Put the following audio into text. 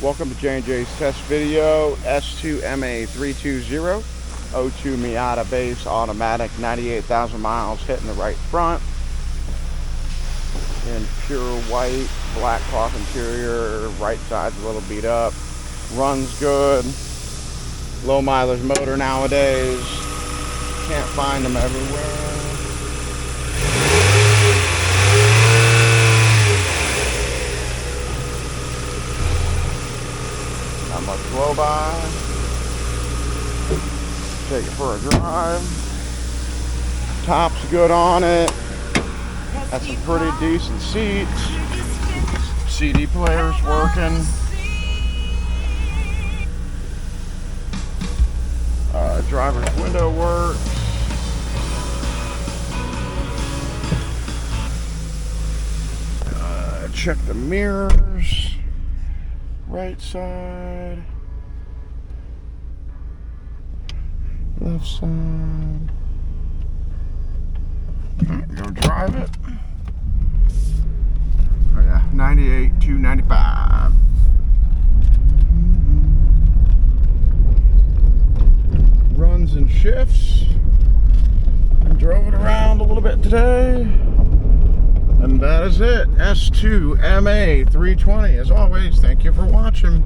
Welcome to J&J's test video. S2MA320 02 Miata base automatic, 98,000 miles, hitting the right front in pure white, black cloth interior. Right side's a little beat up, runs good. Low mileage motor nowadays, can't find them everywhere. Not much blow by. Take it for a drive. Top's good on it. Has some pretty decent seats. CD player's working. Driver's window works. Check the mirrors. Right side, left side. Go drive it. Oh yeah, 98 to 95. Runs and shifts. I drove it around a little bit today. And that is it. S2MA320. As always, thank you for watching.